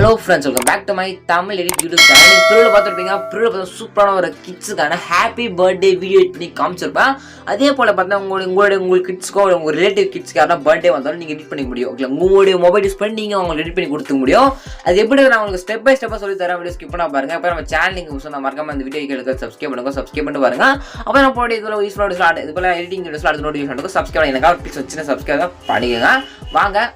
Hello friends, welcome back to my Tamil edit YouTube channel. Pro பாத்துருப்பீங்க. Pro சூப்பரான ஒரு கிட்ஸ்க்கான happy birthday video edit காமிச்சிருப்பேன். அதே போல பார்த்தா உங்க கிட்ஸ்க்கோ உங்க ரிலேட்டிவ் கிட்ஸ்க்கான பர்த்டே வந்தாலும் நீங்க எடிட் பண்ணிக்க முடியும். ஓகே, உங்களுடைய மொபைல் யூஸ் பண்ணி நீங்க உங்களுக்கு எடிட் பண்ணி கொடுக்க முடியும். அது எப்படி நான் உங்களுக்கு ஸ்டெப் பை ஸ்டெப்பா சொல்லி தரேன். வீடியோ ஸ்கிப் பண்ணா பாருங்க. அப்புறம் நம்ம சேனல் நீங்க சொன்னா மறக்காம இந்த வீடியோக்கு சப்ஸ்கிரைப் பண்ணுங்க. சப்ஸ்கிரைப் பண்ணிட்டு பாருங்க. அப்ப நான் போட இதுல யூஸ்ஃபுல்லான ஸ்டார்ட் இது போல எடிட்டிங் வீடியோஸ்ல அடுத்த நோட்டிஃபிகேஷனுக்கு சப்ஸ்கிரைப் பண்ணுங்க. ப்ளீஸ் வச்சுனா சப்ஸ்கிரைப் பண்ணிக்கங்க. வாங்க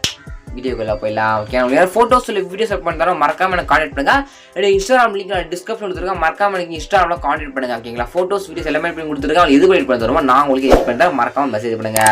வீடியோக்குள்ள போயிடலாம். ஓகே, உங்களுக்கு ஃபோட்டோஸ் இல்லை வீடியோஸ் அப்லோட் பண்ணாலும் மறக்காம எனக்கு கான்டாக்ட் பண்ணுங்க. என்னோட இன்ஸ்டாகிராம் லிங்க் டிஸ்கிரிப்ஷன் கொடுத்துருக்கேன். மறக்காம எனக்கு இன்ஸ்டாகிராம்ல கான்டாக்ட் பண்ணுங்க. ஓகேங்களா, ஃபோட்டோஸ் வீடியோஸ் எல்லாமே பண்ணி கொடுத்துருக்கேன். எது எடிட் பண்ண தருமோ நான் உங்களுக்கு எடிட் பண்ணுறேன். மறக்காம மெசேஜ் பண்ணுங்க.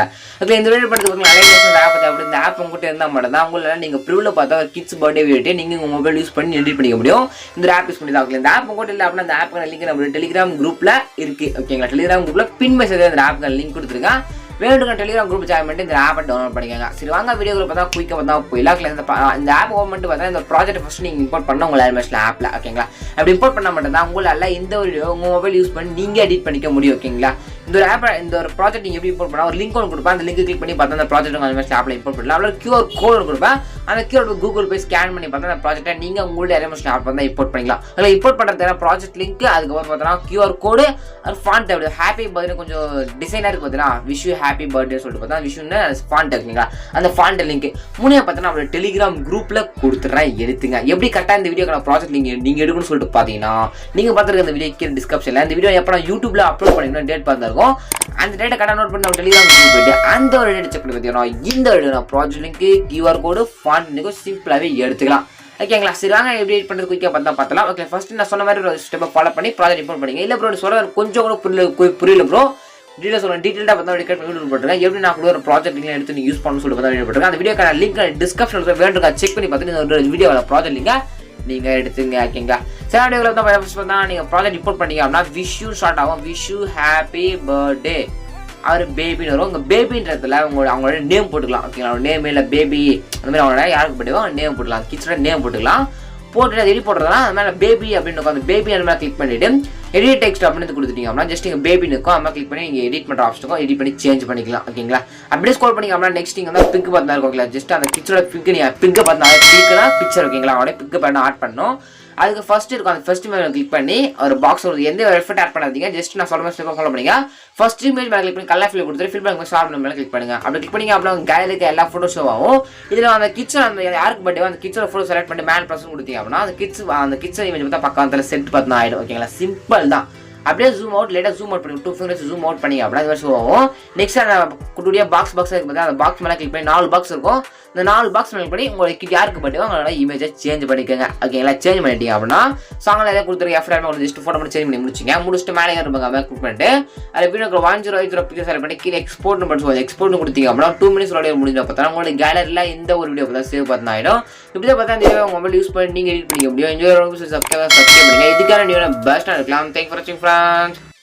ஓகே, இந்த வீடியோ பண்ணுறதுக்கு அலைட் ஆப் அப்படி இந்த ஆப் உங்ககிட்ட இருந்தால் மட்டும் தான் உங்களால் நீங்கள் ப்ரிவில் பார்த்தா கிட்ஸ் பர்த்டே வீடியோ நீங்கள் உங்கள் மொபைல் யூஸ் பண்ணி எடிட் பண்ணிக்க முடியும். இந்த ஆப் யூஸ் பண்ணி தான். இந்த ஆப் உங்கள்கிட்ட இல்லை அப்படின்னா அந்த ஆப்புக்கான லிங்க் நம்ம டெலிகிராம் குரூப்பில் இருக்குது. ஓகேங்களா, டெலிகிராம் குரூப்பில் பின் மெசேஜ் அந்த ஆப்புக்கான லிங்க் கொடுத்துருக்கேன். வேணுங்க டெலிகிராம் குரூப் ஜாயின் பண்ணிட்டு இந்த ஆப்பை டவுன்லோட் பண்ணிக்கோங்க. சரி, வாங்க வீடியோவில் பார்த்தா குயிக்காக பார்த்தா போயிடலாம். இந்த ஆப் ஓப்பன் பண்ணிட்டு பார்த்தா இந்த ப்ராஜெக்ட் ஃபஸ்ட் நீங்கள் இம்போர்ட் பண்ண உங்கள் ஆல்மோஸ்ட் ஆப்பில். ஓகேங்களா, அப்படி இம்போர்ட் பண்ண மட்டும் தான் உங்களால் இந்த ஒரு உங்கள் மொபைல் யூஸ் பண்ணி நீங்கள் எடிட் பண்ணிக்க முடியும். ஓகேங்களா, இந்த ஒரு ஆப்பை இந்த ஒரு ப்ராஜெக்ட் நீங்கள் எப்படி இம்போர்ட் பண்ணால் ஒரு லிங்க் ஒன்று கொடுப்பேன். அந்த லிங்க் கிளிக் பண்ணி பார்த்தா அந்த ப்ராஜெக்ட் உங்கள் ஆல்மோஸ்ட் ஆப்பில் இம்போர்ட் பண்ணலாம். அவ்வளோ QR கோட் ஒன்று கொடுப்பேன். அந்த QR கூகுள் போய் ஸ்கேன் பண்ணி பார்த்தா அந்த ப்ராஜெக்ட்டை நீங்கள் உங்களுடைய ஆல்மோஸ்ட் ஆப் வந்து இம்போர்ட் பண்ணிக்கலாம். அதில் இம்போர்ட் பண்ணுறதுக்கு ப்ராஜெக்ட் லிங்க் அதுக்கப்புறம் பார்த்தோன்னா QR கோடு அது ஃபாண்ட் அப்படி ஹாப்பி பர்த்டே கொஞ்சம் டிசைனாக இருக்குது பார்த்தீங்கன்னா விஷ் யூ ஹாப்பி பர்த்டே சொல்லிட்டு பார்த்தா விஷயம்னு ஃபாண்ட் இருக்குங்களா அந்த ஃபாண்ட் லிங்க் மூணே பார்த்தா நம்மளோட டெலிகிராம் குரூப்பில் கொடுத்துட்றேன். எடுத்துங்க. எப்படி கரெக்டாக இந்த வீடியோக்கான ப்ராஜெக்ட் நீங்கள் எடுக்கணும்னு சொல்லிட்டு பார்த்தீங்கன்னா நீங்கள் பார்த்துருக்க இந்த வீடியோ டிஸ்கிரிப்ஷனில் இந்த வீடியோ எப்போ நான் யூடியூப்ல அப்லோட் பண்ணிக்கணும் டேட் பார்த்துருக்கோம். அந்த டேட்டை கரெக்டாக நோட் பண்ணி நம்ம டெலிகிராம் குரூப் போயிட்டு அந்த ஒரு டேட் செக் பண்ணி பார்த்தீங்கன்னா இந்த வீடியோ நான் ப்ராஜெக்ட் லிங்க் QR கோடு ஃபாண்ட் லிங்க் சிம்பிளாகவே எடுத்துக்கலாம். ஓகேங்களா, சரி வாங்க எப்படி எடிட் பண்ணுறது குயிக்காக பார்த்தலாம். ஓகே, ஃபர்ஸ்ட் நான் சொன்ன மாதிரி ஒரு ஸ்டெப்பை ஃபாலோ பண்ணி ப்ராஜெக்ட் இம்போர்ட் பண்ணிங்க. இல்லை ப்ரோ சொல்ல கொஞ்சம் கூட புரியல ப்ரோ டீட்டெயில் சொல்லுங்கள். டீட்டெயிலாக பார்த்தா ரெக்கார்ட் பண்ணி போட்டுருக்கேன். எப்படி நான் கூட ஒரு ப்ராஜெக்ட் லிங்க் எடுத்து நீங்கள் யூஸ் பண்ணணும்னு சொல்லிட்டு பார்த்தா போட்டுருக்கேன். அந்த வீடியோக்கான லிங்க் டிஸ்கிரிப்ஷனில் வேண்டுங்க செக் பண்ணி பார்த்துட்டு இந்த வீடியோவில் ப்ராஜெக்ட் லிங்கை நீங்கள் எடுத்துங்க. ஓகேங்களா, சில வீடியோவில் தான் ஃபஸ்ட் பார்த்தா நீங்கள் ப்ராஜெக்ட் இம்போர்ட் பண்ணிங்க அப்படின்னா விஷ் யூ ஸ்டார்ட் ஆகும். விஷ் யூ ஹாப்பி பர்த்டே அவர் பேபின்னு வரும். உங்கள் பேபின்றதுல அவங்களோட நேம் போட்டுக்கலாம். ஓகேங்களா, நேம் இல்லை பேபி அந்த மாதிரி அவங்களோட யாருக்கு பர்த்டேவோ நேம் போட்டுக்கலாம். கிட்ஸோட நேம் போட்டுக்கலாம். போட்டுட்டு அது எடிட் போடுறதுனா அது மேலே பேபி அப்படின்னு இருக்கும். அந்த பேபி அந்த மாதிரி கிளிக் பண்ணிட்டு எடிட் டெக்ஸ்ட் அப்படின்னு கொடுத்துட்டீங்க அப்படின்னா ஜஸ்ட் நீங்கள் பேபி இருக்கும் அந்த மாதிரி கிளிக் பண்ணி நீங்கள் எடிட் பண்ணுற ஆப்ஷனுக்கும் எடிட் பண்ணி சேஞ்ச் பண்ணிக்கலாம். ஓகேங்களா, அப்படியே ஸ்க்ரோல் பண்ணிங்க அப்படின்னா நெக்ஸ்ட் நீங்கள் வந்து பிக் பார்த்தா இருக்கும். ஜஸ்ட் அந்த கிட்ஸோட பிக் நீங்கள் பிக்கை பார்த்தா பிக்னா பிக்சர். ஓகேங்களா, அவனே பிக்கை பண்ண ஆட் பண்ணணும். அதுக்கு ஃபர்ஸ்ட் இருக்கும். அந்த ஃபர்ஸ்ட் இமேஜ் கிளிக் பண்ணி ஒரு பாக்ஸ் வருது. எந்த ஒரு எஃபர்ட் ஆட் பண்ணாதீங்க. ஜஸ்ட் நான் சொல்ல மாதிரி ஃபாலோ பண்ணிங்க. ஃபர்ஸ்ட் இமேஜ் மேலே கிளிக் பண்ணி கலர் ஃபில் கொடுத்துட்டு ஃபில் பண்ணி ஸ்டார்ட் பண்ண மேலே கிளிக் பண்ணுங்க. அப்படி கிளிக் பண்ணிங்க அப்படின்னா கேலரிக்கு எல்லா ஃபோட்டோ ஷோ ஆகும். இதில் அந்த கிட்ஸ் அந்த யாருக்கு பர்த்டே அந்த கிட்ஸோட ஃபோட்டோ செலக்ட் பண்ணி மேல் ப்ரெஸ் கொடுத்தீங்க அப்படின்னா அந்த கிட்ஸ் இமேஜ் பார்த்தா பக்கத்தில் செட் பார்த்தா ஆகிடும். ஓகேங்களா, சிம்பிள் தான். அப்படியே ஜூம் அவுட் லேட்டாக ஜூம் அவுட் பண்ணி 2 fingers ஜூம் அவுட் பண்ணி அப்படின்னா இது மாதிரி ஷோ ஆகும். நெக்ஸ்ட் அந்த குட்டியா பாக்ஸ் இருக்கு பார்த்தா அந்த பாக்ஸ் மேலே கிளிக் பண்ணி 4 பாக்ஸ் இருக்கும். இந்த 4 பாக்ஸ் மேலே பண்ணி உங்களுக்கு யாருக்கு பர்த்டே உங்களோட இமேஜை சேஞ்ச் பண்ணிக்கோங்க. ஓகேங்களா, சேஞ்ச் பண்ணிட்டீங்க அப்படின்னா சாங்கில் எதாவது கொடுத்துருக்க எஃப்ஆர் ஒரு ஜஸ்ட் ஃபோட்டோ மட்டும் சேஞ்ச் பண்ணி முடிச்சுட்டு மேலே இருப்பாங்க மேலே கிளிக் பண்ணிட்டு அது வீடியோ 1080 பிக்சர் செலக்ட் பண்ணி கீழே எக்ஸ்போர்ட்னு பண்ணுவோம். எக்ஸ்போர்ட்னு கொடுத்தீங்க அப்படின்னா 2 minutes முடிஞ்சு பார்த்தா உங்களோட கேலரியில் இந்த ஒரு வீடியோ பார்த்தா சேவ் பார்த்தா ஆகிடும். இப்படி தான் பார்த்தா இந்த வீடியோ மொபைல் யூஸ் பண்ணி நீங்கள் எடிட் பண்ணிக்க முடியும். என்ஜாய் சப்ஸ்கிரைப் பண்ணுங்க. இதுக்கான வீடியோ பெஸ்ட்டாக இருக்கலாம். தேங்க் ஃபார் வாட்சிங் ஃப்ரெண்ட்ஸ்.